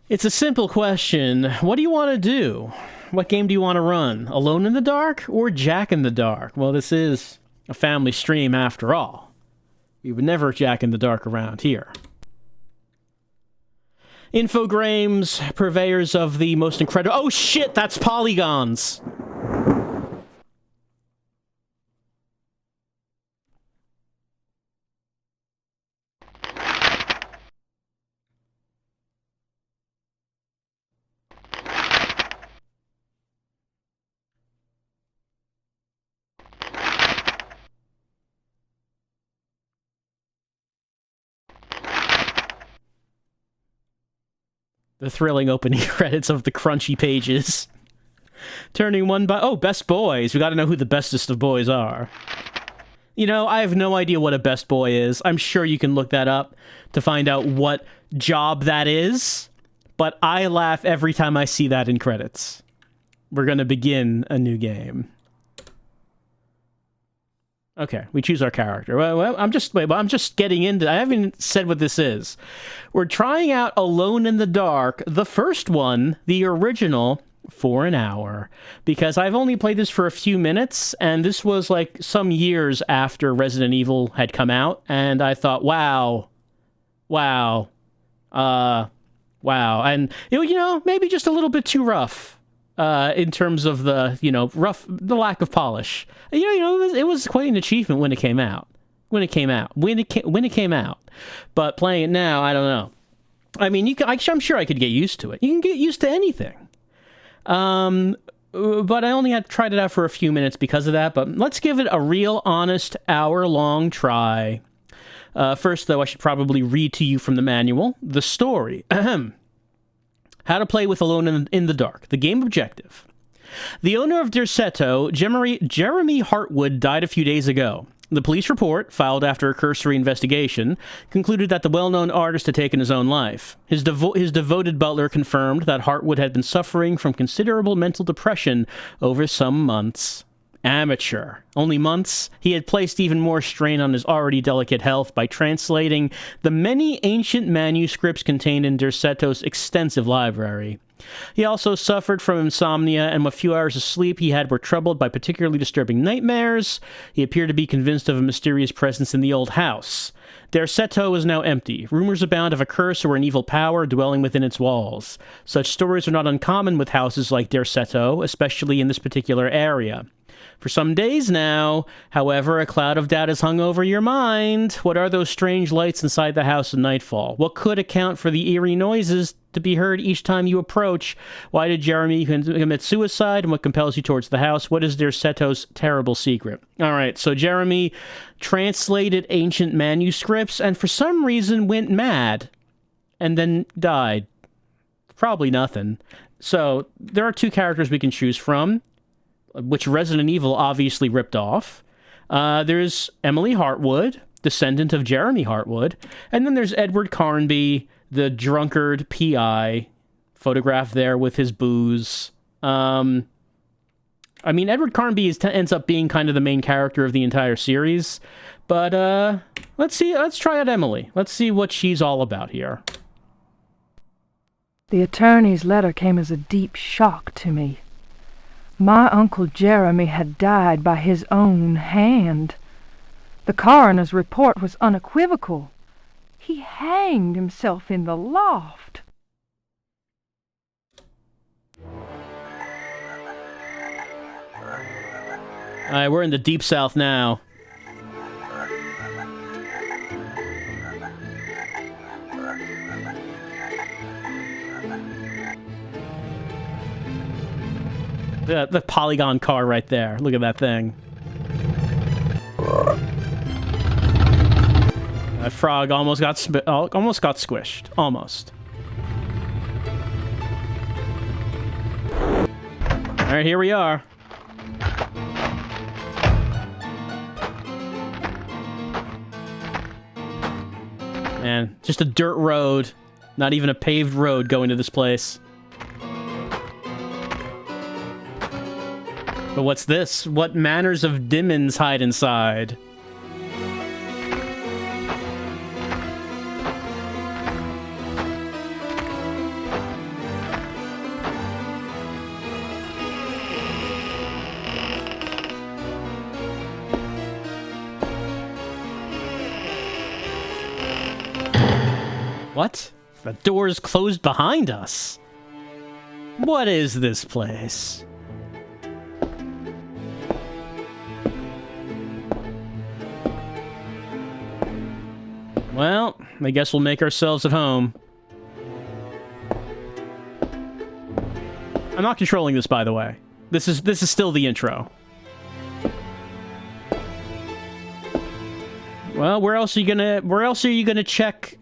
It's a simple question. What do you want to do? What game do you want to run? Alone in the Dark or Jack in the Dark? Well, this is a family stream after all. We would never Jack in the Dark around here. Infogrames, purveyors of the most incredible... Oh shit, that's polygons! The thrilling opening credits of the crunchy pages. Turning one by... Oh, best boys. We gotta know who the bestest of boys are. You know, I have no idea what a best boy is. I'm sure you can look that up to find out what job that is. But I laugh every time I see that in credits. We're gonna begin a new game. Okay, we choose our character. Well, I'm just getting into... I haven't said what this is. We're trying out Alone in the Dark, the first one, the original, for an hour. Because I've only played this for a few minutes, and this was like some years after Resident Evil had come out, and I thought, wow. And, you know, maybe just a little bit too rough. In terms of the, the lack of polish. It was quite an achievement when it came out. When it came out. But playing it now, I don't know. I mean, I'm sure I could get used to it. You can get used to anything. But I only had tried it out for a few minutes because of that. But let's give it a real, honest, hour-long try. First, though, I should probably read to you from the manual. The story. Ahem. How to play with Alone in the Dark. The game objective. The owner of Derceto, Jeremy Hartwood, died a few days ago. The police report, filed after a cursory investigation, concluded that the well-known artist had taken his own life. His devoted butler confirmed that Hartwood had been suffering from considerable mental depression over some months. Amateur. Only months? He had placed even more strain on his already delicate health by translating the many ancient manuscripts contained in Derceto's extensive library. He also suffered from insomnia, and with few hours of sleep he had were troubled by particularly disturbing nightmares. He appeared to be convinced of a mysterious presence in the old house. Derceto was now empty. Rumors abound of a curse or an evil power dwelling within its walls. Such stories are not uncommon with houses like Derceto, especially in this particular area. For some days now, however, a cloud of doubt has hung over your mind. What are those strange lights inside the house at nightfall? What could account for the eerie noises to be heard each time you approach? Why did Jeremy commit suicide, and what compels you towards the house? What is Derceto's terrible secret? Alright, so Jeremy translated ancient manuscripts, and for some reason went mad, and then died. Probably nothing. So, there are two characters we can choose from, which Resident Evil obviously ripped off. There's Emily Hartwood, descendant of Jeremy Hartwood, and then there's Edward Carnby, the drunkard PI, photographed there with his booze. I mean, Edward Carnby ends up being kind of the main character of the entire series, but let's try out Emily. Let's see what she's all about here. The attorney's letter came as a deep shock to me. My Uncle Jeremy had died by his own hand. The coroner's report was unequivocal. He hanged himself in the loft. Alright, we're in the Deep South now. The polygon car right there. Look at that thing. That frog almost got squished. Almost. Alright, here we are. Man, just a dirt road. Not even a paved road going to this place. But what's this? What manners of demons hide inside? What? The door's closed behind us. What is this place? Well, I guess we'll make ourselves at home. I'm not controlling this, by the way. This is still the intro. Well, where else are you gonna check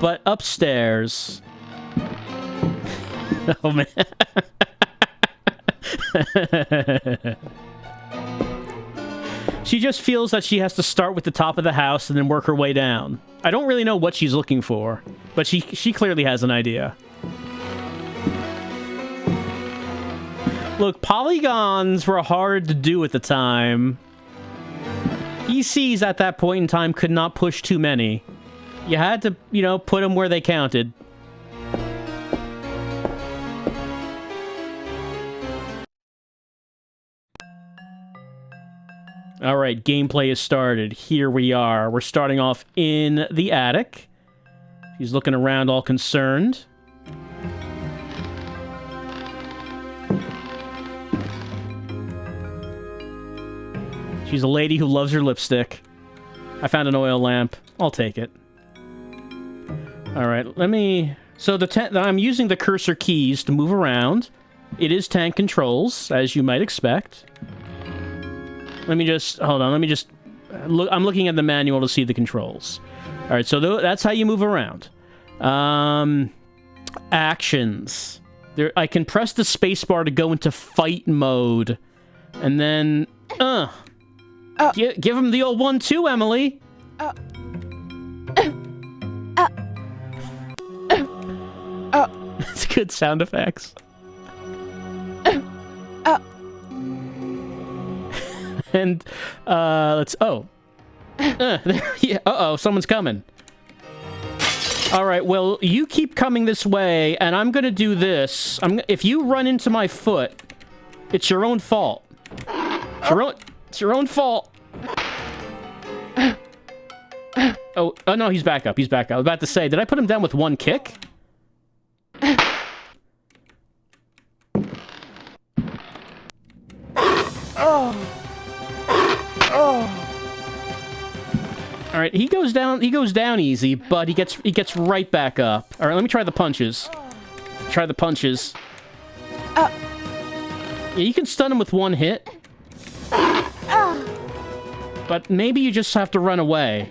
but upstairs? Oh man. She just feels that she has to start with the top of the house and then work her way down. I don't really know what she's looking for, but she clearly has an idea. Look, polygons were hard to do at the time. PCs at that point in time could not push too many. You had to, you know, put them where they counted. Alright, gameplay has started. Here we are. We're starting off in the attic. She's looking around all concerned. She's a lady who loves her lipstick. I found an oil lamp. I'll take it. Alright, let me... So I'm using the cursor keys to move around. It is tank controls, as you might expect. Let me just... Hold on, let me just... I'm looking at the manual to see the controls. Alright, so that's how you move around. Actions. I can press the spacebar to go into fight mode. And then... Give him the old 1-2, Emily! That's good sound effects. And, let's... Oh. Yeah, uh-oh, someone's coming. Alright, well, you keep coming this way, and I'm gonna do this. If you run into my foot, it's your own fault. It's your own fault. Oh, no, he's back up. He's back up. I was about to say, did I put him down with one kick? Alright, he goes down easy, but he gets right back up. Alright, let me try the punches. Try the punches. Yeah, you can stun him with one hit. But maybe you just have to run away.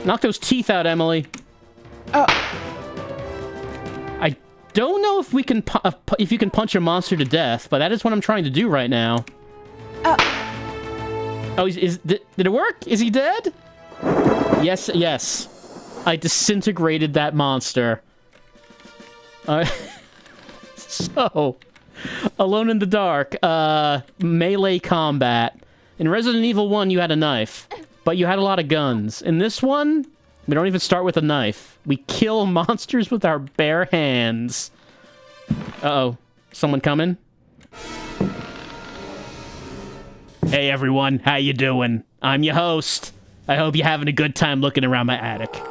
Knock those teeth out, Emily. I don't know if we can if you can punch a monster to death, but that is what I'm trying to do right now. Oh, did it work? Is he dead? Yes, yes. I disintegrated that monster. So, Alone in the Dark, melee combat. In Resident Evil 1, you had a knife, but you had a lot of guns. In this one, we don't even start with a knife. We kill monsters with our bare hands. Uh-oh. Someone coming? Hey everyone, how you doing? I'm your host. I hope you're having a good time looking around my attic.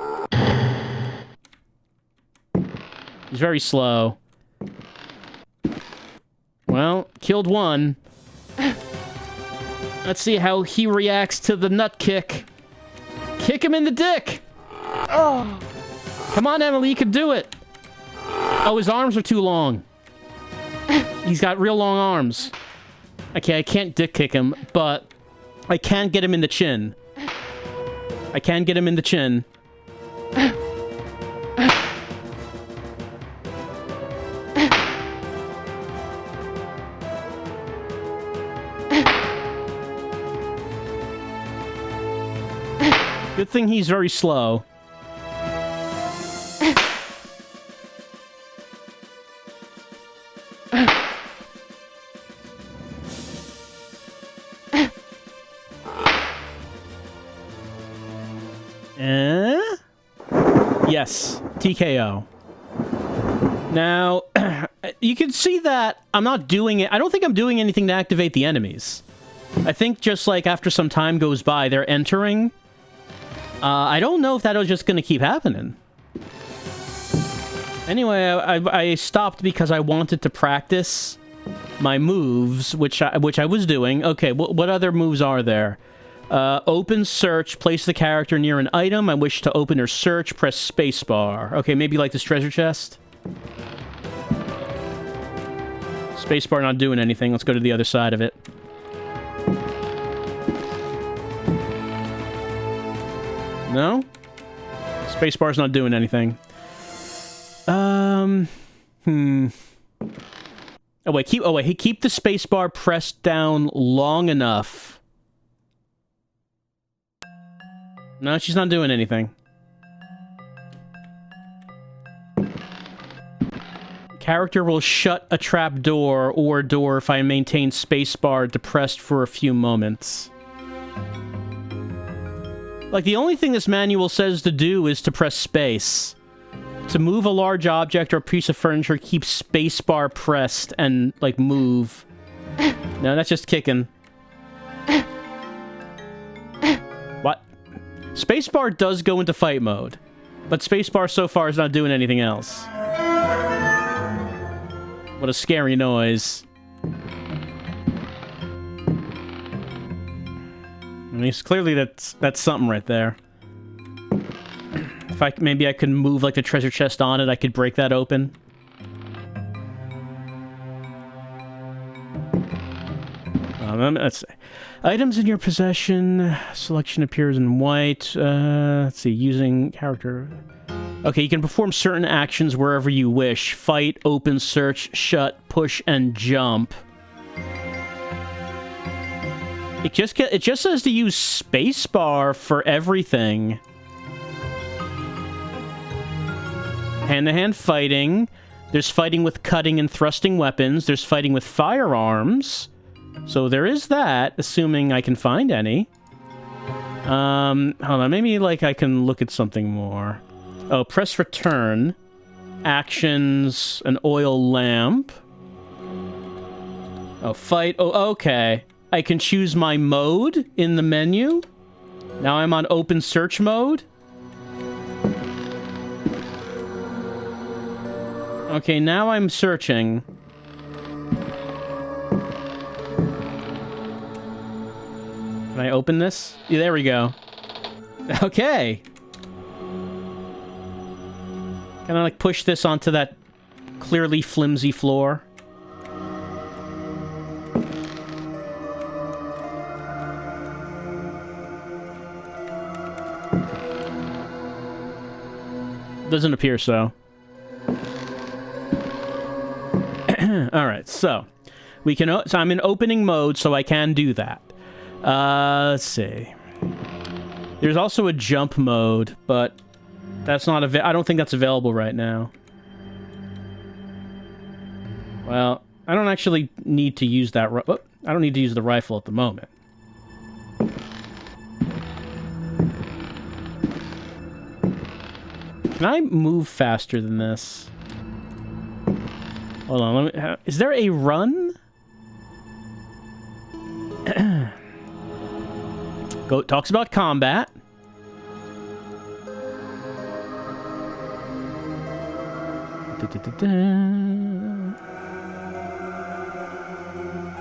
He's very slow. Well, killed one. Let's see how he reacts to the nut kick. Kick him in the dick! Oh. Come on, Emily, you can do it! Oh, his arms are too long. He's got real long arms. Okay, I can't dick kick him, but I can get him in the chin. I can get him in the chin. Good thing he's very slow. Yes, TKO. Now, you can see that I'm not doing it. I don't think I'm doing anything to activate the enemies. I think just like after some time goes by, they're entering. I don't know if that was just gonna keep happening. Anyway, I stopped because I wanted to practice my moves, which I was doing. Okay, what other moves are there? Open search, place the character near an item. I wish to open or search, press spacebar. Okay, maybe like this treasure chest. Spacebar not doing anything. Let's go to the other side of it. No? Spacebar's not doing anything. Oh wait, keep the spacebar pressed down long enough. No, she's not doing anything. Character will shut a trap door or door if I maintain spacebar depressed for a few moments. Like, the only thing this manual says to do is to press space. To move a large object or piece of furniture, keep spacebar pressed and, like, move. No, that's just kicking. What? Spacebar does go into fight mode, but spacebar so far is not doing anything else. What a scary noise. I mean, clearly that's something right there. If maybe I could move like a treasure chest on it, I could break that open. Let's see. Items in your possession. Selection appears in white. Let's see. Using character. Okay, you can perform certain actions wherever you wish. Fight, open, search, shut, push, and jump. It just says to use spacebar for everything. Hand-to-hand fighting. There's fighting with cutting and thrusting weapons. There's fighting with firearms. So there is that, assuming I can find any. Hold on, maybe like I can look at something more. Oh, press return. Actions, an oil lamp. Oh, fight. Oh, okay. I can choose my mode in the menu. Now I'm on open search mode. Okay, now I'm searching. Can I open this? Yeah, there we go. Okay. Can I, like, push this onto that clearly flimsy floor? Doesn't appear so. Alright, so we can. So I'm in opening mode, so I can do that. Let's see. There's also a jump mode, but that's not I don't think that's available right now. Well, I don't actually need to use that. I don't need to use the rifle at the moment. Can I move faster than this? Hold on, is there a run? Talks about combat.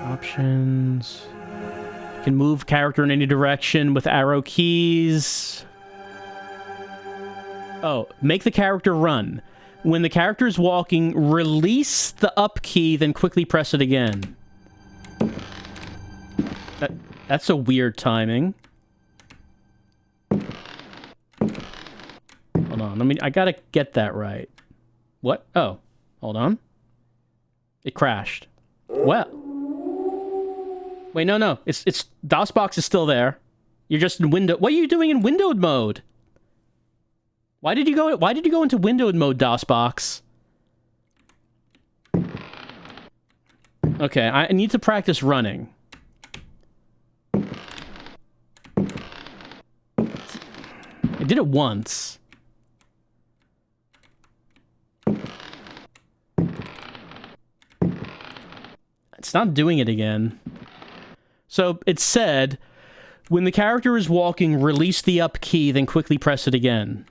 Options. You can move character in any direction with arrow keys. Oh, make the character run. When the character is walking, release the up key, then quickly press it again. That's a weird timing. Hold on, I gotta get that right. What? Oh, hold on. It crashed. Well. Wait, no. It's DOSBox is still there. You're just in window. What are you doing in windowed mode? Why did you go into windowed mode, DOSBox? Okay, I need to practice running. I did it once. It's not doing it again. So it said, When the character is walking, release the up key, then quickly press it again.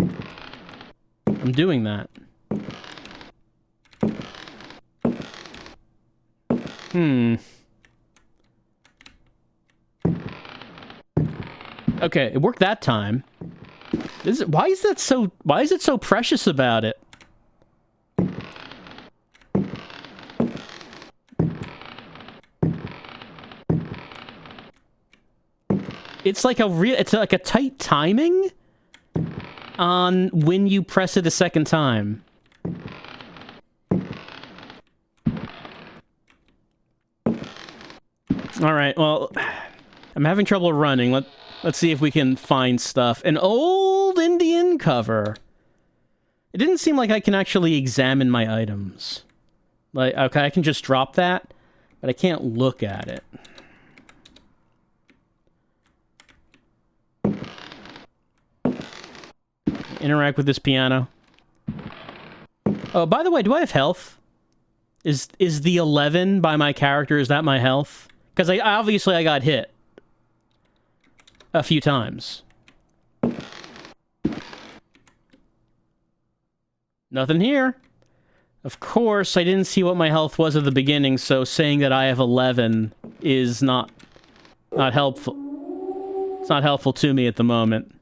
I'm doing that. Okay, it worked that time. Why is it so precious about it? It's like a tight timing on when you press it a second time. All right, well, I'm having trouble running. Let's see if we can find stuff. An old Indian cover. It didn't seem like I can actually examine my items. Like, okay, I can just drop that, but I can't look at it. Interact with this piano. Oh, by the way, do I have health? Is the 11 by my character, is that my health? Because obviously I got hit a few times. Nothing here. Of course, I didn't see what my health was at the beginning, so saying that I have 11 is not helpful. It's not helpful to me at the moment.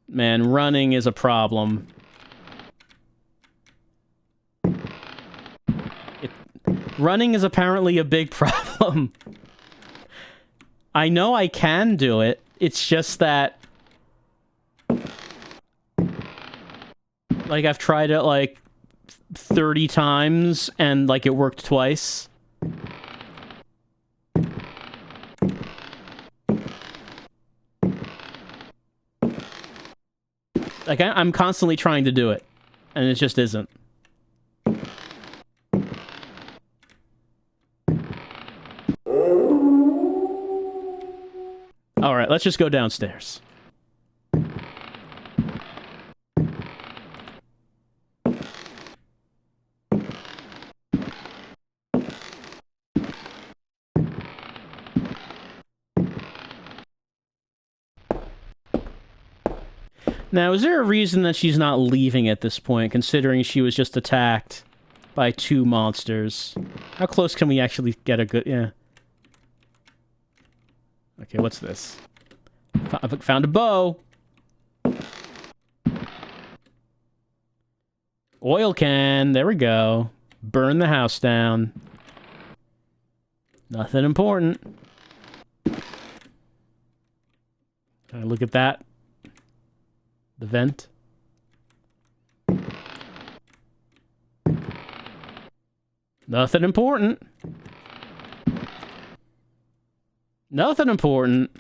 Man, running is a problem. Running is apparently a big problem. I know I can do it. It's just that... Like, I've tried it, like, 30 times, and, like, it worked twice. Like, I'm constantly trying to do it, and it just isn't. Alright, let's just go downstairs. Now, is there a reason that she's not leaving at this point, considering she was just attacked by 2 monsters? How close can we actually get a good... Yeah. Okay, what's this? I found a bow. Oil can. There we go. Burn the house down. Nothing important. Can I look at that? The vent. Nothing important. Nothing important.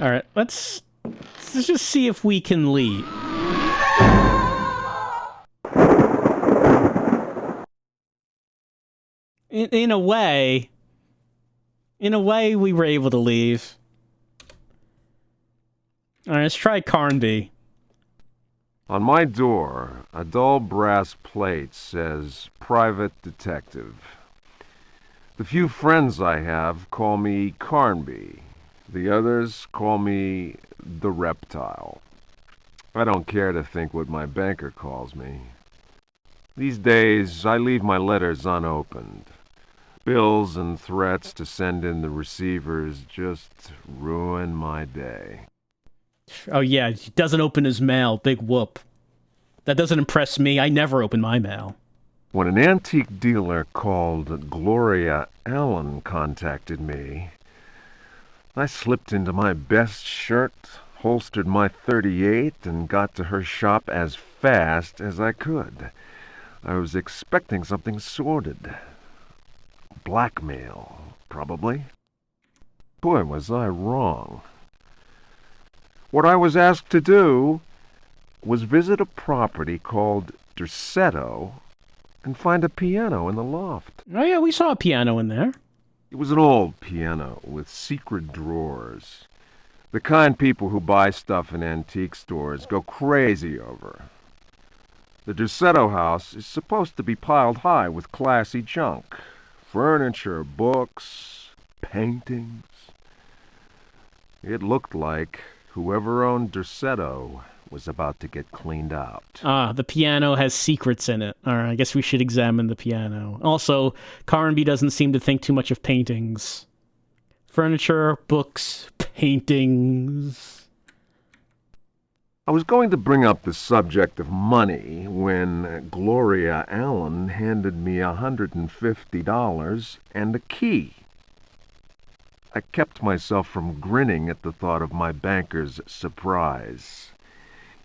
All right, let's just see if we can leave. In a way, we were able to leave. All right, let's try Carnby. On my door, a dull brass plate says Private Detective. The few friends I have call me Carnby. The others call me the Reptile. I don't care to think what my banker calls me. These days, I leave my letters unopened. Bills and threats to send in the receivers just ruin my day. Oh yeah, he doesn't open his mail. Big whoop. That doesn't impress me. I never open my mail. When an antique dealer called Gloria Allen contacted me, I slipped into my best shirt, holstered my .38, and got to her shop as fast as I could. I was expecting something sordid. Blackmail, probably. Boy, was I wrong. What I was asked to do was visit a property called Derceto and find a piano in the loft. Oh yeah, we saw a piano in there. It was an old piano with secret drawers. The kind people who buy stuff in antique stores go crazy over. The Dorsetto house is supposed to be piled high with classy junk. Furniture, books, paintings. It looked like whoever owned Dorsetto was about to get cleaned out. Ah, the piano has secrets in it. All right, I guess we should examine the piano. Also, Carnby doesn't seem to think too much of paintings. Furniture, books, paintings. I was going to bring up the subject of money when Gloria Allen handed me $150 and a key. I kept myself from grinning at the thought of my banker's surprise.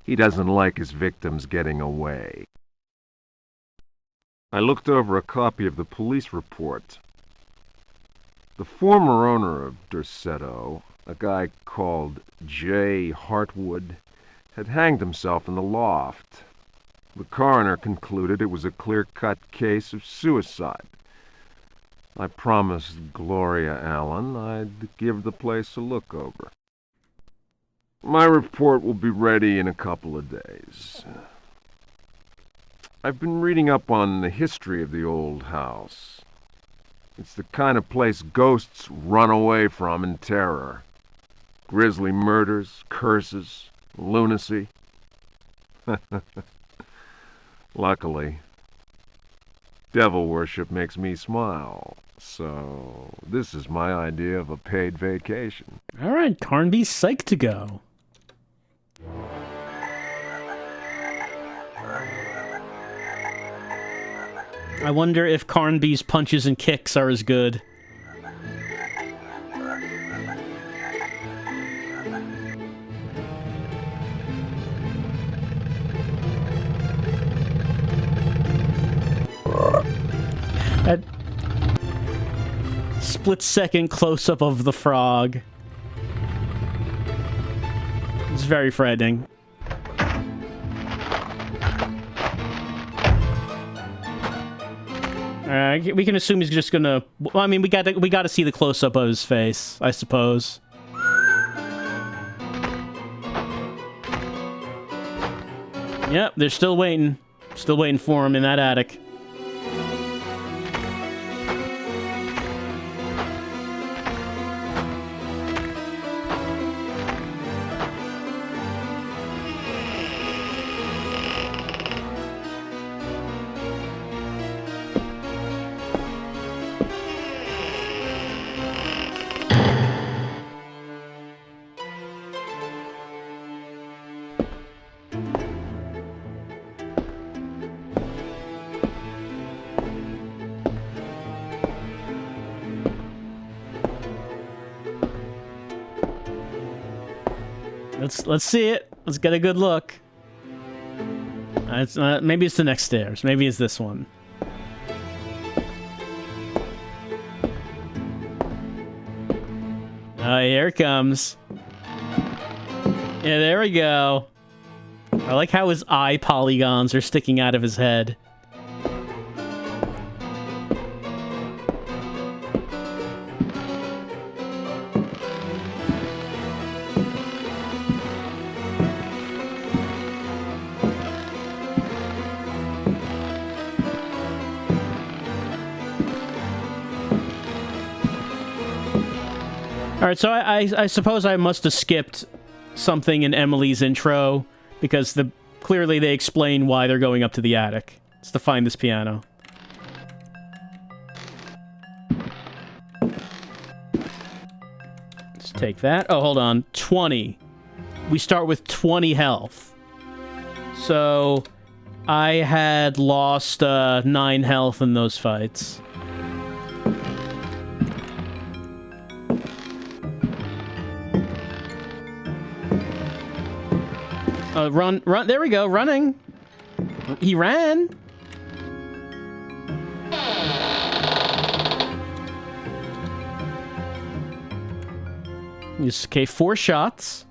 He doesn't like his victims getting away. I looked over a copy of the police report. The former owner of Dorsetto, a guy called J. Hartwood, had hanged himself in the loft. The coroner concluded it was a clear-cut case of suicide. I promised Gloria Allen I'd give the place a look over. My report will be ready in a couple of days. I've been reading up on the history of the old house. It's the kind of place ghosts run away from in terror. Grisly murders, curses, lunacy. Luckily, devil worship makes me smile, so this is my idea of a paid vacation. All right, Carnby's psyched to go. I wonder if Carnby's punches and kicks are as good. That split-second close-up of the frog. It's very frightening. We can assume he's just gonna. Well, I mean, we got to see the close-up of his face, I suppose. Yep, they're still waiting for him in that attic. Let's see it. Let's get a good look. It's not, maybe it's the next stairs. Maybe it's this one. Oh, here it comes. Yeah, there we go. I like how his eye polygons are sticking out of his head. Alright, so I suppose I must have skipped something in Emily's intro, because clearly they explain why they're going up to the attic. It's to find this piano. Let's take that. Oh, hold on. 20. We start with 20 health. So, I had lost 9 health in those fights. Run, there we go, running. He ran. Okay, 4 shots.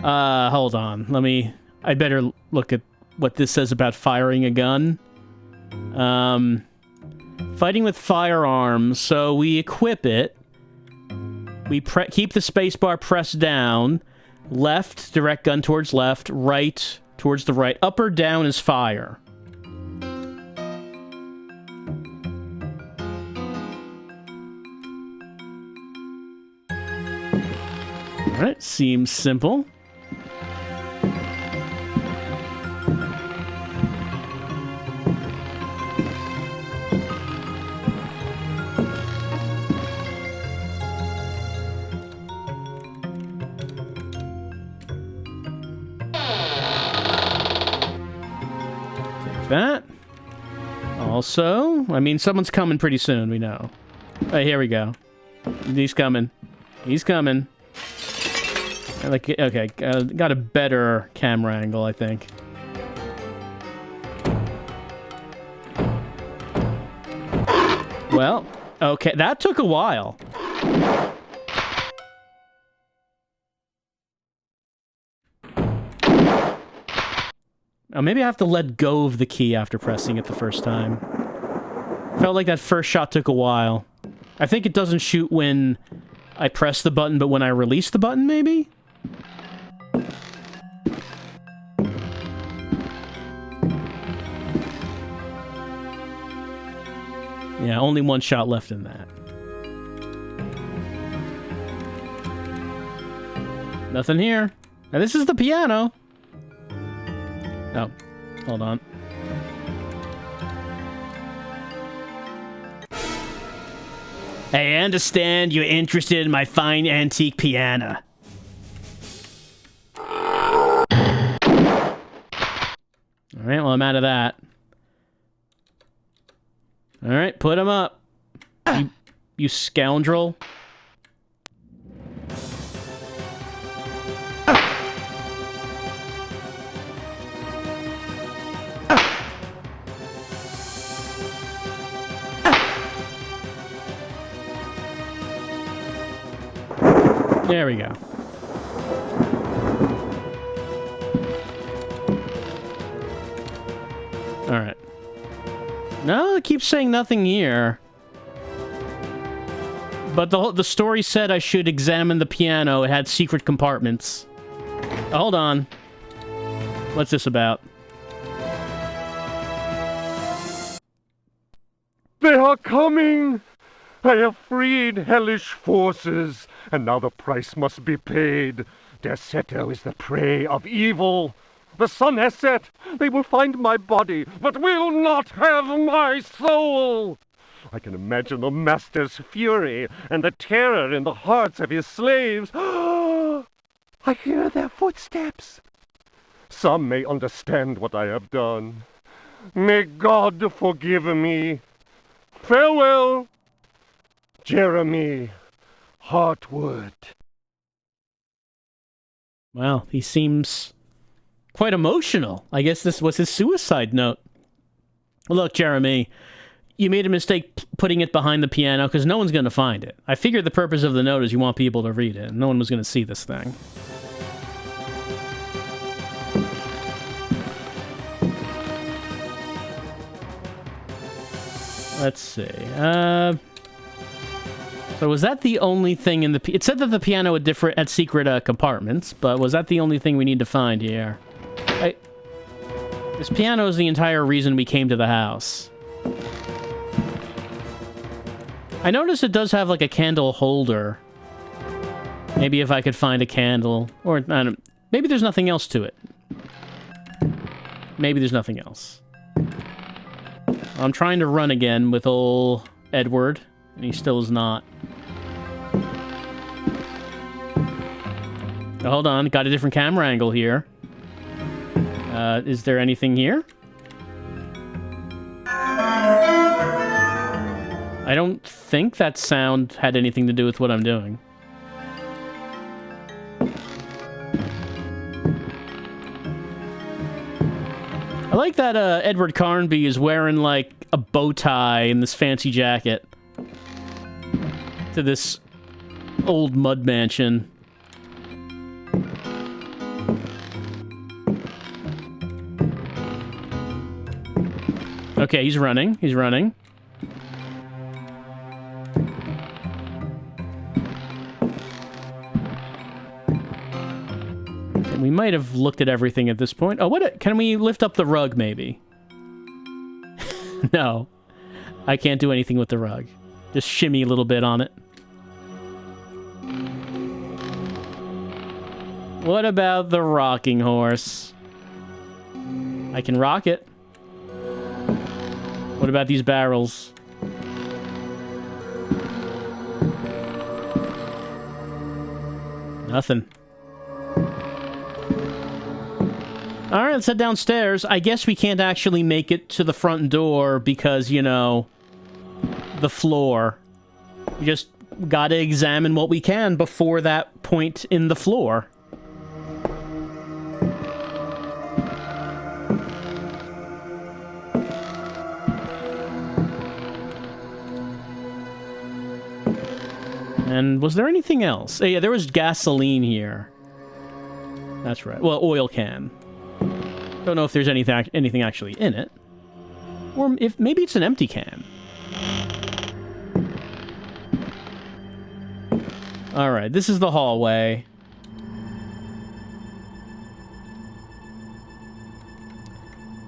Hold on, I better look at what this says about firing a gun. Fighting with firearms. So we equip it. We keep the spacebar pressed down. Left, direct gun towards left. Right, towards the right. Up or down is fire. Alright, seems simple. Take that. Also, I mean, someone's coming pretty soon, we know. Oh, here we go. He's coming. He's coming. Like, okay, got a better camera angle, I think. Well, okay, that took a while. Oh, maybe I have to let go of the key after pressing it the first time. Felt like that first shot took a while. I think it doesn't shoot when I press the button, but when I release the button, maybe? Yeah, only one shot left in that. Nothing here. Now, this is the piano. Oh, hold on. Hey, I understand you're interested in my fine antique piano. Alright, well, I'm out of that. Alright, put him up. You scoundrel. There we go. Alright. No, it keeps saying nothing here. But the story said I should examine the piano. It had secret compartments. Hold on. What's this about? They are coming! I have freed hellish forces, and now the price must be paid. Derceto is the prey of evil. The sun has set. They will find my body, but will not have my soul. I can imagine the master's fury and the terror in the hearts of his slaves. I hear their footsteps. Some may understand what I have done. May God forgive me. Farewell, Jeremy Hartwood. Well, he seems quite emotional. I guess this was his suicide note. Look, Jeremy, you made a mistake putting it behind the piano because no one's going to find it. I figured the purpose of the note is you want people to read it. No one was going to see this thing. Let's see. So was that the only thing in the... It said that the piano had secret compartments, but was that the only thing we need to find here? This piano is the entire reason we came to the house. I noticed it does have, like, a candle holder. Maybe if I could find a candle. Or, I don't... Maybe there's nothing else to it. Maybe there's nothing else. I'm trying to run again with old Edward, and he still is not. Oh, hold on, got a different camera angle here. Is there anything here? I don't think that sound had anything to do with what I'm doing. I like that Edward Carnby is wearing, like, a bow tie and this fancy jacket to this old mud mansion. Okay, he's running. He's running. We might have looked at everything at this point. Oh, can we lift up the rug, maybe? No. I can't do anything with the rug. Just shimmy a little bit on it. What about the rocking horse? I can rock it. What about these barrels? Nothing. Alright, let's head downstairs. I guess we can't actually make it to the front door because, you know, the floor. We just gotta examine what we can before that point in the floor. And was there anything else? Yeah, there was gasoline here. That's right. Well, oil can. Don't know if there's anything actually in it. Or if maybe it's an empty can. Alright, this is the hallway.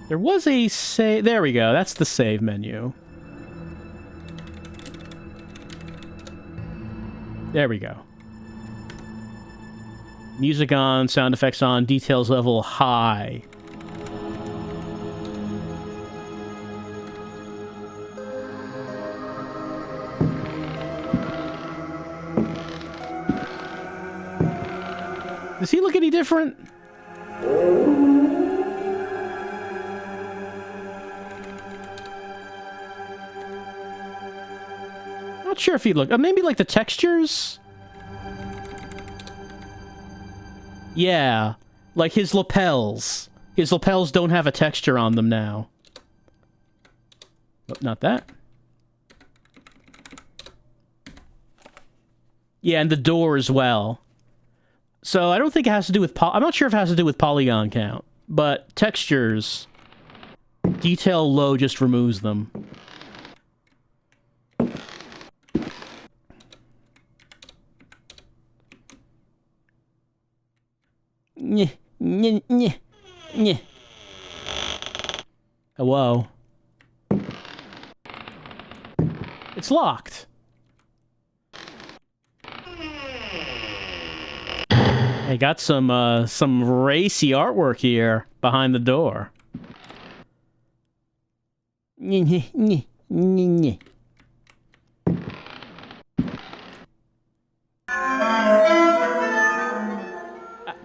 There was a save... There we go, that's the save menu. There we go. Music on, sound effects on, details level high. Does he look any different? Not sure if he looked... maybe like the textures? Yeah. Like his lapels. His lapels don't have a texture on them now. Oh, not that. Yeah, and the door as well. So I don't think it has to do with... I'm not sure if it has to do with polygon count. But textures... Detail low just removes them. Nyeh, nyeh, nyeh, nyeh. Hello. It's locked. I got some racy artwork here behind the door. Nyeh, nyeh, nyeh, nyeh.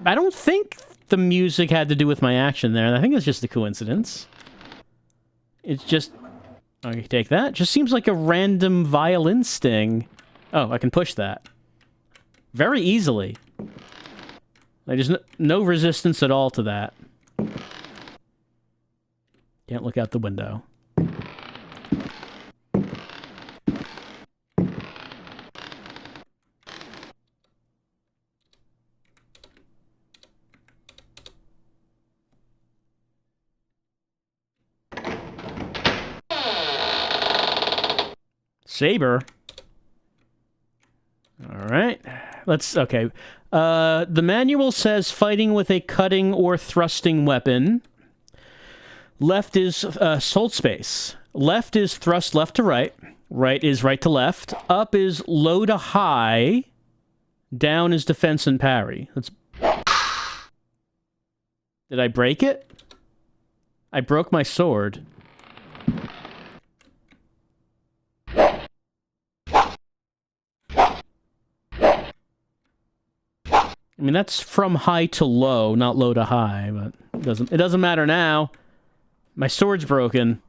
I don't think the music had to do with my action there. I think it's just a coincidence. It's just... Okay, take that. Just seems like a random violin sting. Oh, I can push that. Very easily. Like, there's no resistance at all to that. Can't look out the window. Saber. Alright. Okay. The manual says fighting with a cutting or thrusting weapon. Left is hold space. Left is thrust left to right. Right is right to left. Up is low to high. Down is defense and parry. Did I break it? I broke my sword. I mean, that's from high to low, not low to high, but it doesn't matter now. My sword's broken.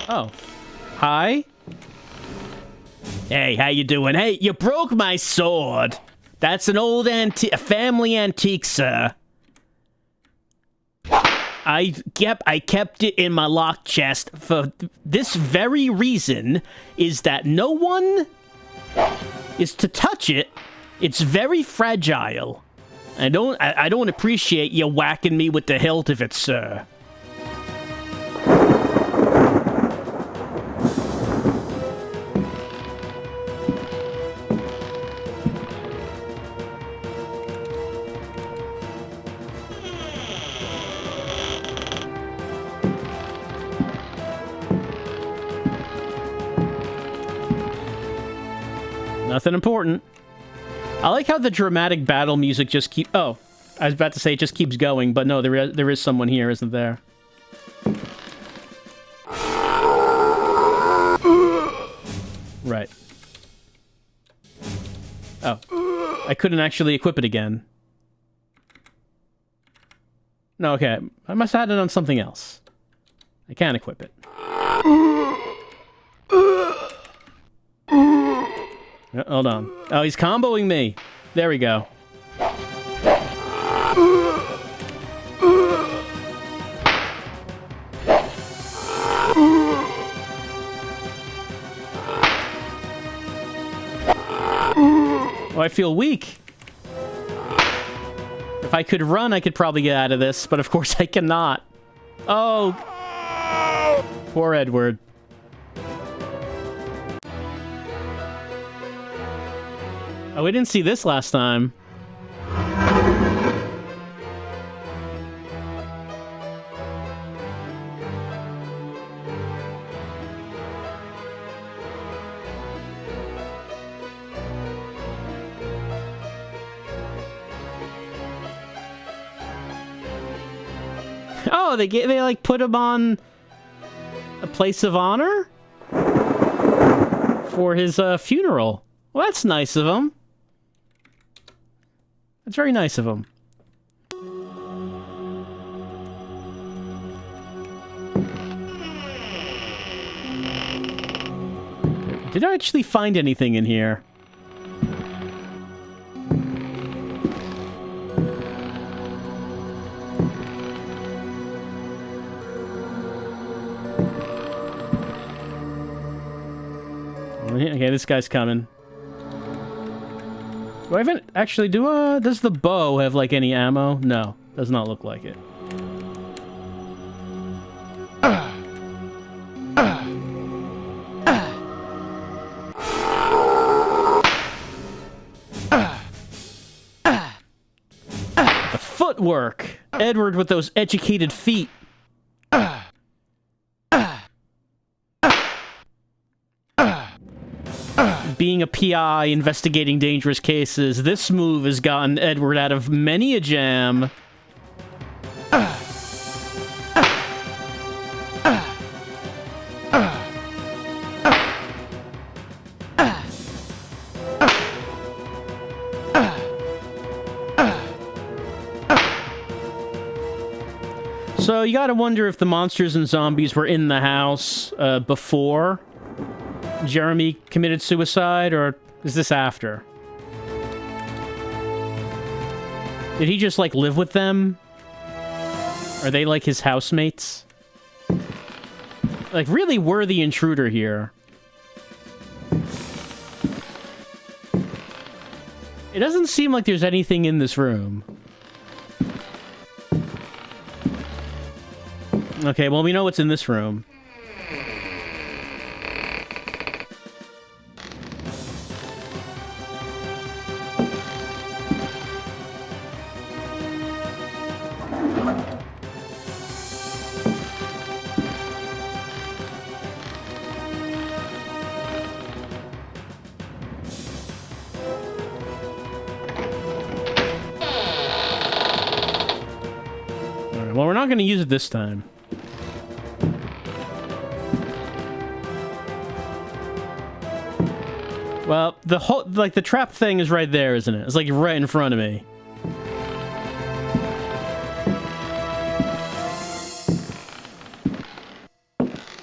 Oh. Hi? Hey, how you doing? Hey, you broke my sword. That's an old family antique, sir. I kept it in my lock chest for this very reason, is that no one is to touch it It's very fragile. I don't appreciate you whacking me with the hilt of it, sir. Nothing important. I like how the dramatic battle music just keep... Oh, I was about to say it just keeps going, but no, there is someone here, isn't there? Right. Oh. I couldn't actually equip it again. No, okay. I must have had it on something else. I can't equip it. Hold on. Oh, he's comboing me. There we go. Oh, I feel weak. If I could run, I could probably get out of this, but of course I cannot. Oh. Poor Edward. Oh, we didn't see this last time. Oh, they like put him on a place of honor for his funeral. Well, that's nice of him. That's very nice of him. Did I actually find anything in here? Okay, this guy's coming. Do I even actually does the bow have like any ammo? No, does not look like it. The footwork. Edward with those educated feet. Being a PI investigating dangerous cases, this move has gotten Edward out of many a jam. So you gotta wonder if the monsters and zombies were in the house before Jeremy committed suicide, or is this after? Did he just, like, live with them? Are they, like, his housemates? Like, really, we're the intruder here. It doesn't seem like there's anything in this room. Okay, well, we know what's in this room. Well, we're not going to use it this time. Well, the whole, like, the trap thing is right there, isn't it? It's, like, right in front of me.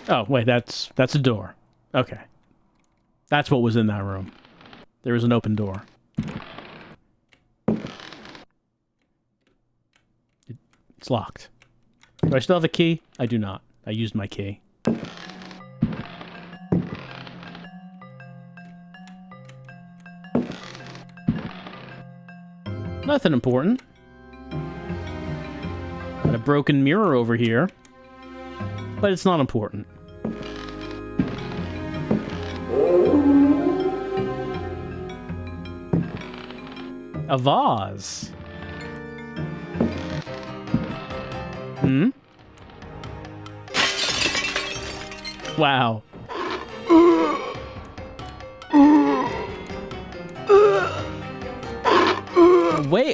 Oh, wait, that's a door. Okay. That's what was in that room. There was an open door. It's locked. Do I still have a key? I do not. I used my key. Nothing important. Got a broken mirror over here. But it's not important. A vase. Hmm? Wow.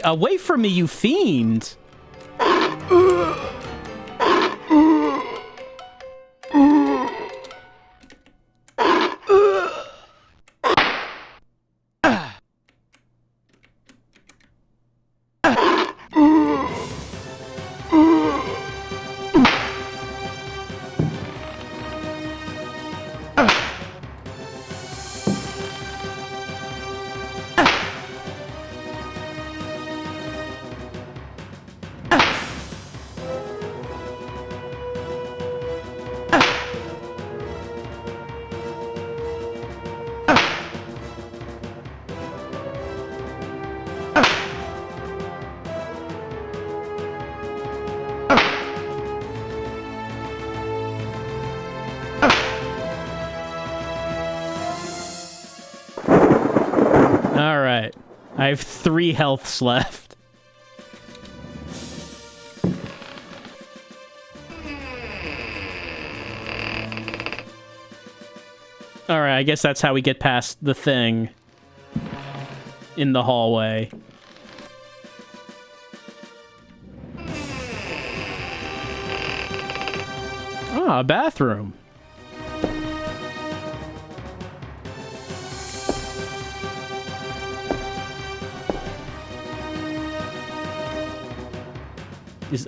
Away from me, you fiend! Alright. I have 3 healths left. Alright, I guess that's how we get past the thing in the hallway. Ah, a bathroom.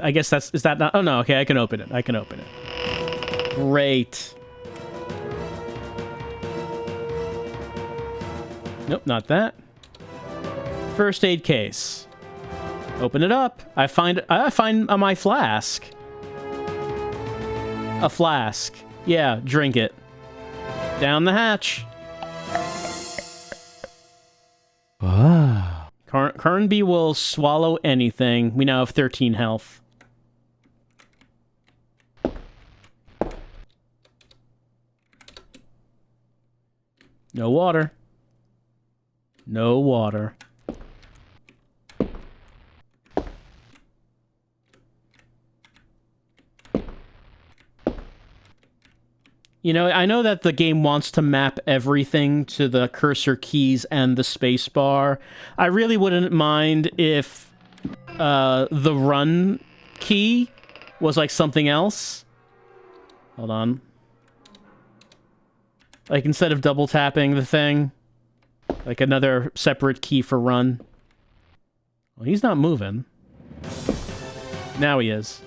I guess is that not... Oh, no, okay, I can open it. I can open it. Great. Nope, not that. First aid case. Open it up. I find my flask. A flask. Yeah, drink it. Down the hatch. Ah. Carnby will swallow anything. We now have 13 health. No water. No water. You know, I know that the game wants to map everything to the cursor keys and the space bar. I really wouldn't mind if the run key was like something else. Hold on. Like instead of double tapping the thing, like another separate key for run. Well, he's not moving. Now he is.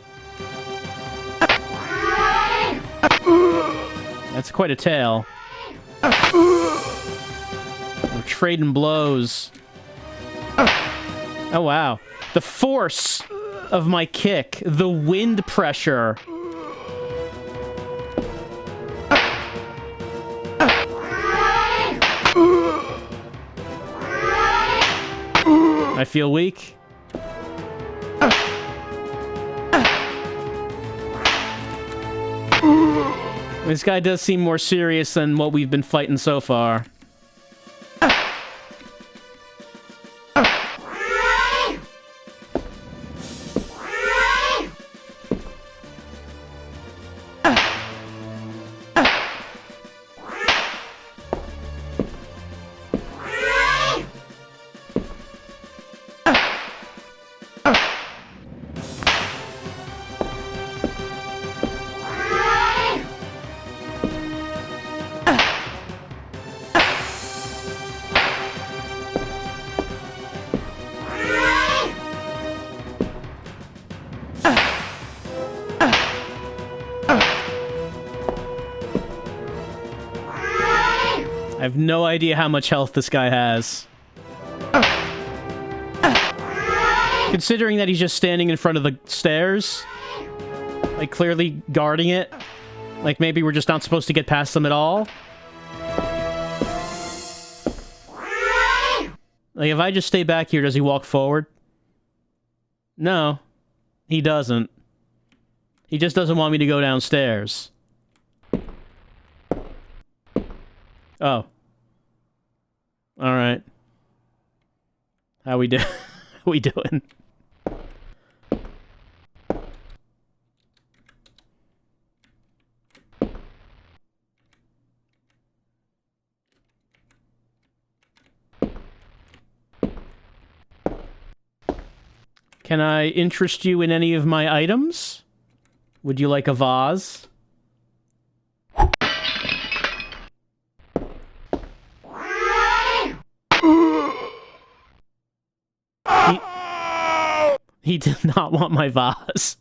That's quite a tail. We're trading blows. Oh, wow. The force of my kick. The wind pressure. I feel weak. This guy does seem more serious than what we've been fighting so far. I have no idea how much health this guy has. Considering that he's just standing in front of the stairs, like clearly guarding it, like maybe we're just not supposed to get past them at all. Like if I just stay back here, does he walk forward? No, he doesn't. He just doesn't want me to go downstairs. Oh. Alright. How we How we doing? Can I interest you in any of my items? Would you like a vase? He did not want my vase.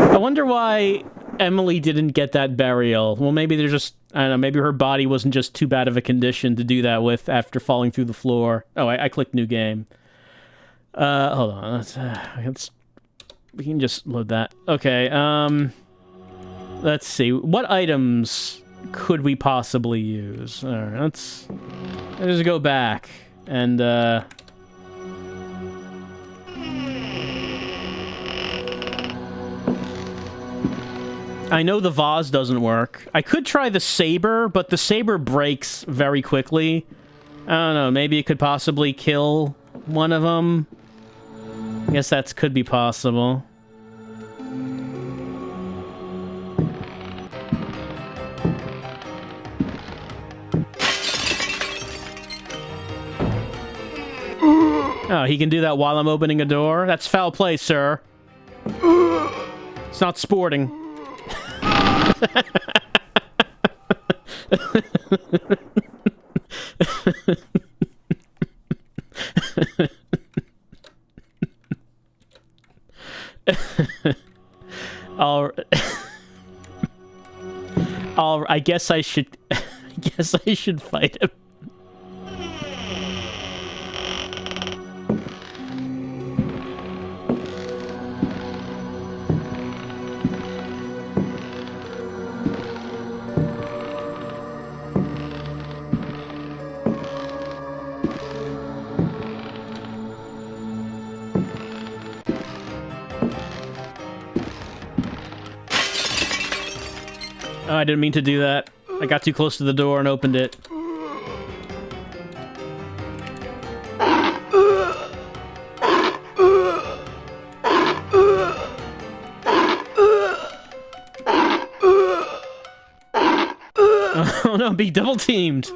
I wonder why Emily didn't get that burial. Well, maybe they're just... I don't know, maybe her body wasn't just too bad of a condition to do that with after falling through the floor. Oh, I clicked new game. Hold on. We can just load that. Okay, let's see. What items could we possibly use? Alright, let's just go back. And, I know the vase doesn't work. I could try the saber, but the saber breaks very quickly. I don't know, maybe it could possibly kill one of them. I guess that could be possible. Oh, he can do that while I'm opening a door? That's foul play, sir. It's not sporting. I guess I should. I guess I should fight him. Oh, I didn't mean to do that. I got too close to the door and opened it. Oh no, be double teamed.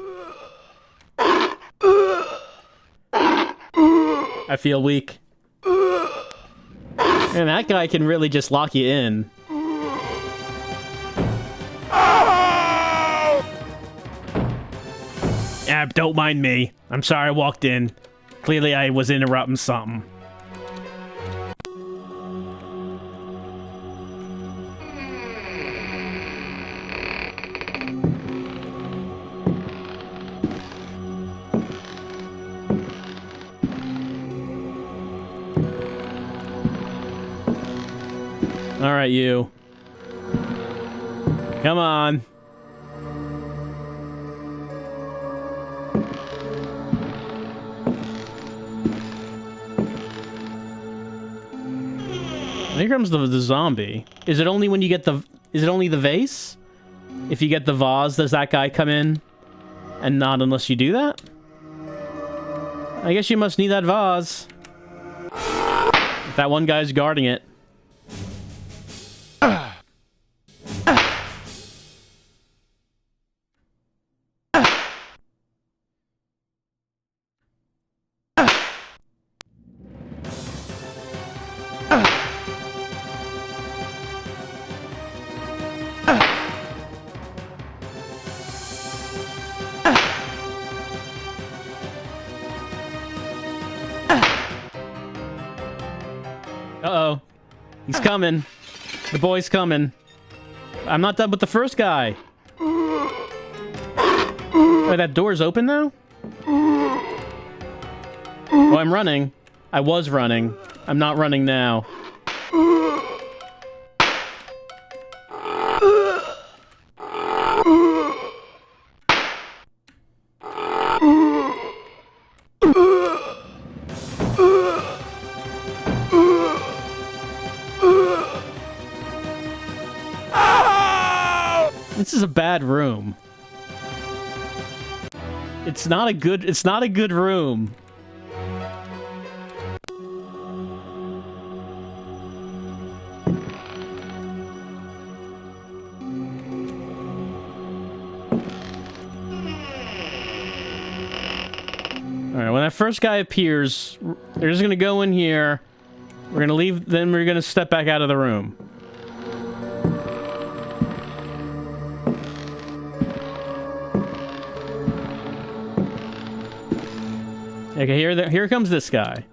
I feel weak. Man, that guy can really just lock you in. Yeah, don't mind me. I'm sorry I walked in. Clearly I was interrupting something. Alright, you. Come on. Here comes the zombie. Is it only when you get the... Is it only the vase? If you get the vase, does that guy come in? And not unless you do that? I guess you must need that vase. If that one guy's guarding it. Uh-oh. He's coming. The boy's coming. I'm not done with the first guy. Oh, that door's open now? Oh, I'm running. I was running. I'm not running now. This is a bad room. It's not a good room. Alright, when that first guy appears, they're just gonna go in here. We're gonna leave, then we're gonna step back out of the room. Okay, here comes this guy.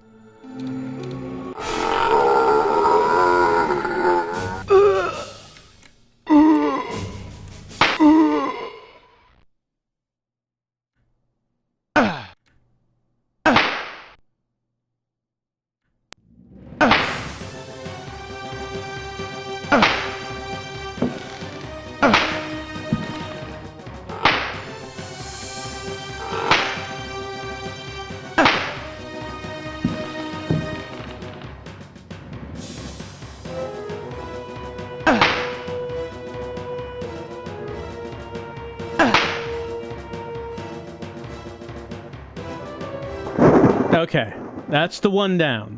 Okay, that's the one down.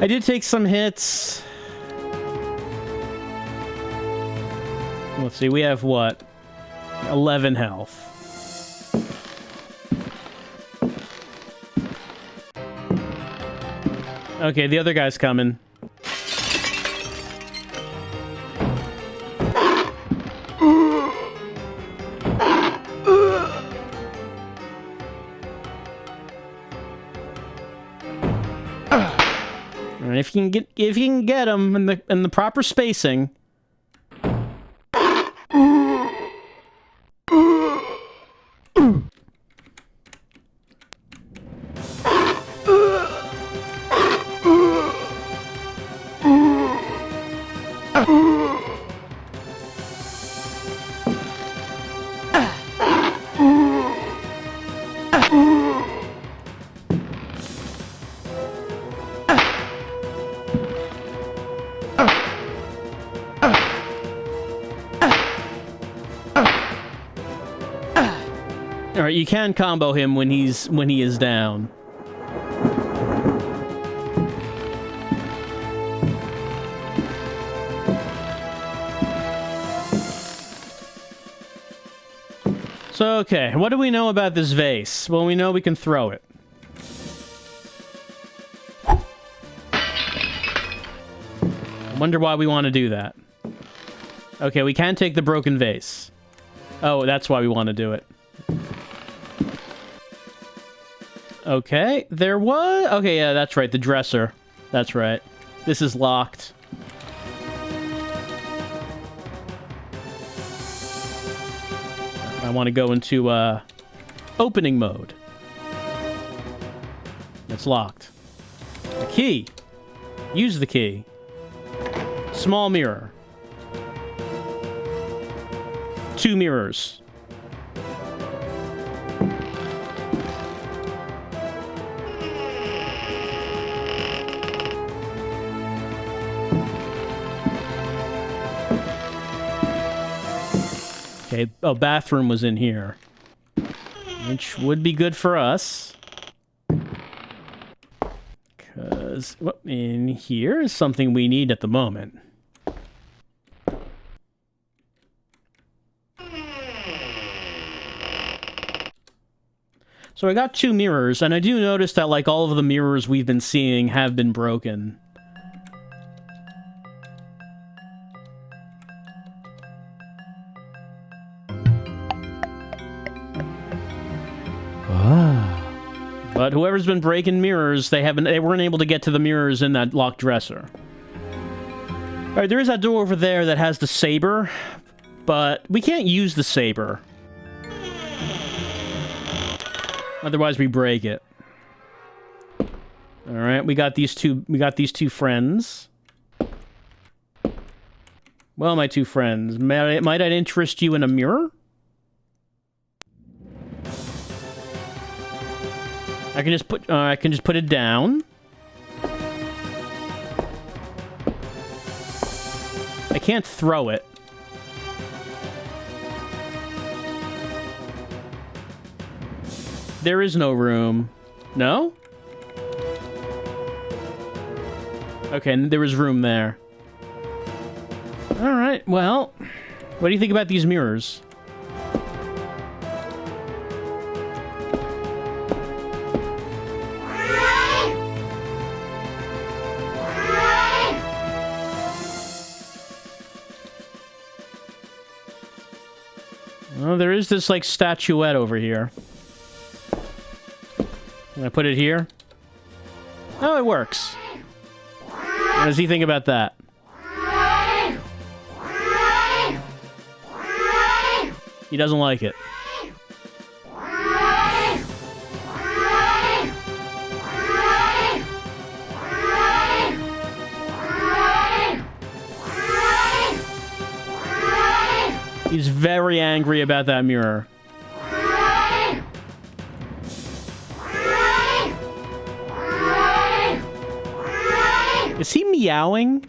I did take some hits. Let's see, we have what? 11 health. Okay, the other guy's coming. If you can get them in the proper spacing. Alright, you can combo him when he is down. So, okay, what do we know about this vase? Well, we know we can throw it. I wonder why we want to do that. Okay, we can take the broken vase. Oh, that's why we want to do it. Okay, there was... Okay, yeah, that's right, the dresser. That's right. This is locked. I want to go into, opening mode. It's locked. The key. Use the key. Small mirror. 2 mirrors. Okay, oh, bathroom was in here. Which would be good for us. Because in here is something we need at the moment. So I got 2 mirrors, and I do notice that, like, all of the mirrors we've been seeing have been broken. But whoever's been breaking mirrors, they weren't able to get to the mirrors in that locked dresser. Alright, there is that door over there that has the saber, but we can't use the saber. Otherwise we break it. Alright, we got these two friends. Well, my two friends, might I interest you in a mirror? I can just put it down. I can't throw it. There is no room. No? Okay, there was room there. Alright, well, what do you think about these mirrors? Well, there is this, like, statuette over here. Can I put it here? Oh, it works. What does he think about that? He doesn't like it. He's very angry about that mirror. Is he meowing?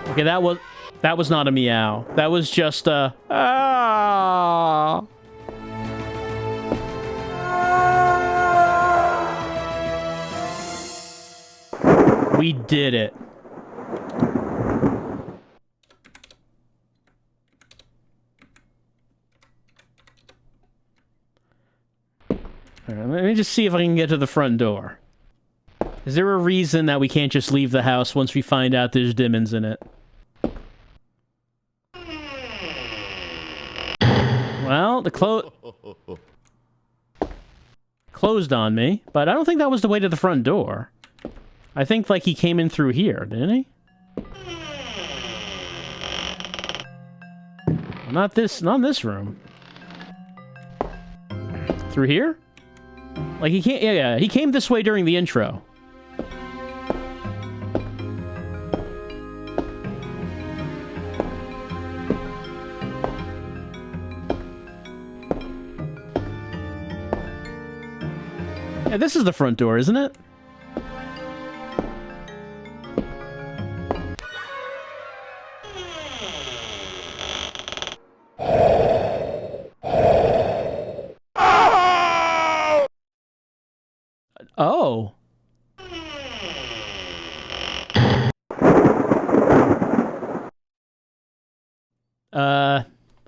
Okay, that was not a meow. That was just a ah. We did it. Alright, let me just see if I can get to the front door. Is there a reason that we can't just leave the house once we find out there's demons in it? Well, the closed on me, but I don't think that was the way to the front door. I think, like, he came in through here, didn't he? Not this room. Through here? Like, he can't, yeah, he came this way during the intro. Yeah, this is the front door, isn't it? Oh.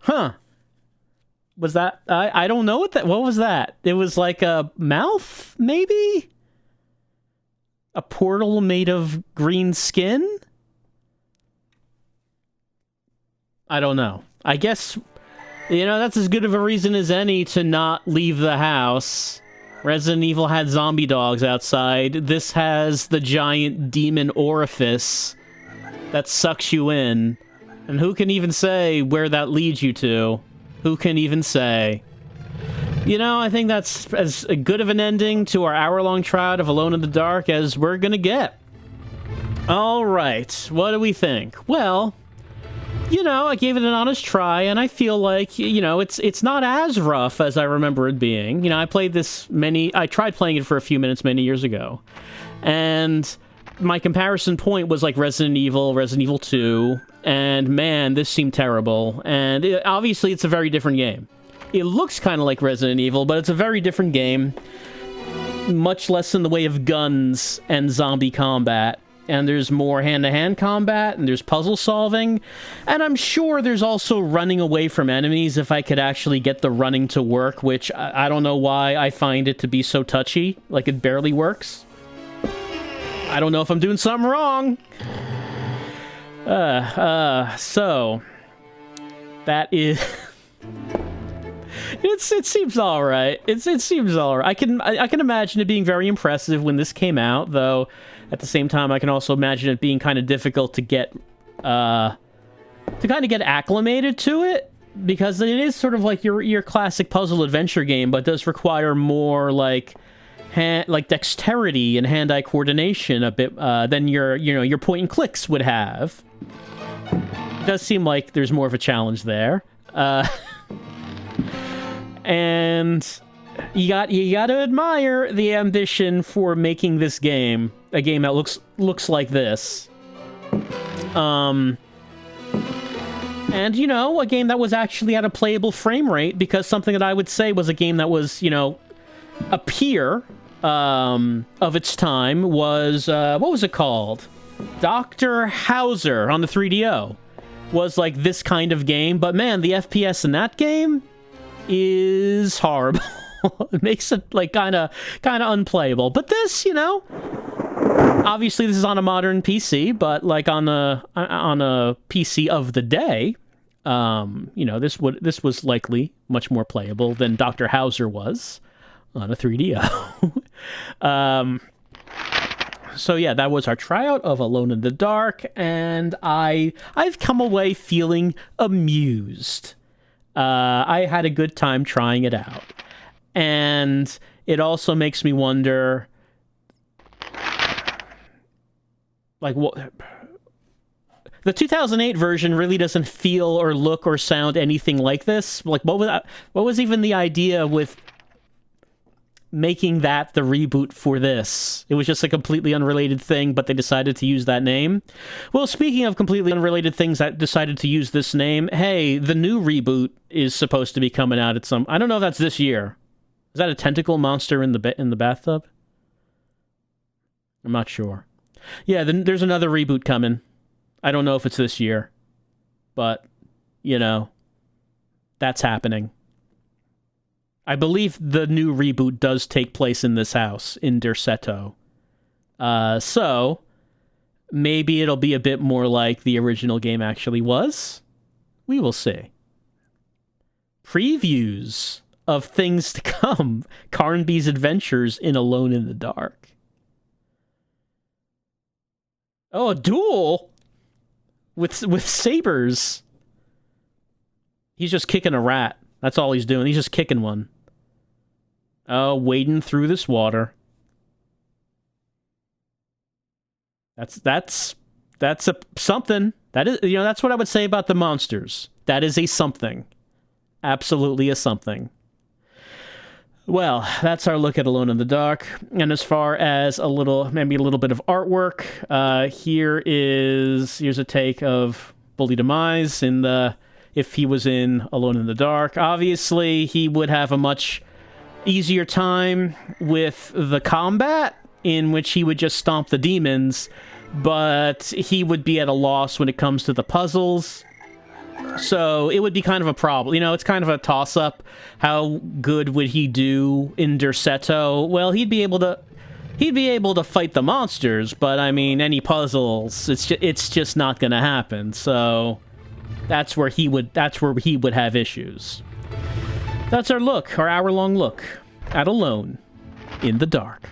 Huh. Was that... I don't know what was that? It was like a mouth, maybe? A portal made of green skin? I don't know. I guess, you know, that's as good of a reason as any to not leave the house. Resident Evil had zombie dogs outside. This has the giant demon orifice that sucks you in. And who can even say where that leads you to? Who can even say? You know, I think that's as good of an ending to our hour-long trial of Alone in the Dark as we're gonna get. Alright, what do we think? Well, you know, I gave it an honest try, and I feel like, you know, it's not as rough as I remember it being. You know, I tried playing it for a few minutes many years ago, and my comparison point was like Resident Evil 2, and man, this seemed terrible. And obviously, it's a very different game. It looks kind of like Resident Evil, but it's a very different game. Much less in the way of guns and zombie combat. And there's more hand-to-hand combat, and there's puzzle solving. And I'm sure there's also running away from enemies if I could actually get the running to work, which I don't know why I find it to be so touchy. Like, it barely works. I don't know if I'm doing something wrong. So... That is... it seems all right. It seems all right. I can imagine it being very impressive when this came out, though. At the same time, I can also imagine it being kind of difficult to get acclimated to it, because it is sort of like your classic puzzle adventure game, but does require more like dexterity and hand-eye coordination a bit than your point and clicks would have. It does seem like there's more of a challenge there. And you got to admire the ambition for making this game a game that looks like this. And a game that was actually at a playable frame rate, because something that I would say was a game that was, a peer of its time was what was it called? Dr. Hauser on the 3DO was like this kind of game, but man, the FPS in that game is horrible. It makes it like kind of unplayable. But this, obviously this is on a modern PC, but like on a PC of the day, this was likely much more playable than Dr. Hauser was on a 3DO. So yeah, that was our tryout of Alone in the Dark, and I've come away feeling amused. I had a good time trying it out. And it also makes me wonder, like, what... The 2008 version really doesn't feel or look or sound anything like this. Like, what was even the idea with making that the reboot for this? It was just a completely unrelated thing, but they decided to use that name. Well, speaking of completely unrelated things that decided to use this name, hey, the new reboot is supposed to be coming out at some... I don't know if that's this year. Is that a tentacle monster in the bathtub? I'm not sure. Yeah, then there's another reboot coming. I don't know if it's this year, but, that's happening. I believe the new reboot does take place in this house, in Derceto. So, maybe it'll be a bit more like the original game actually was. We will see. Previews of things to come. Carnby's adventures in Alone in the Dark. Oh, a duel? With sabers. He's just kicking a rat. That's all he's doing. He's just kicking one. Oh, wading through this water. That's a something. That is, that's what I would say about the monsters. That is a something. Absolutely a something. Well, that's our look at Alone in the Dark. And as far as maybe a little bit of artwork, here's a take of Bully Demise if he was in Alone in the Dark. Obviously, he would have a much easier time with the combat, in which he would just stomp the demons, but he would be at a loss when it comes to the puzzles. So it would be kind of a problem. It's kind of a toss-up. How good would he do in Derceto? Well, he'd be able to fight the monsters, but I mean, any puzzles, it's just not going to happen. So that's where he would have issues. That's our hour-long look at Alone in the Dark.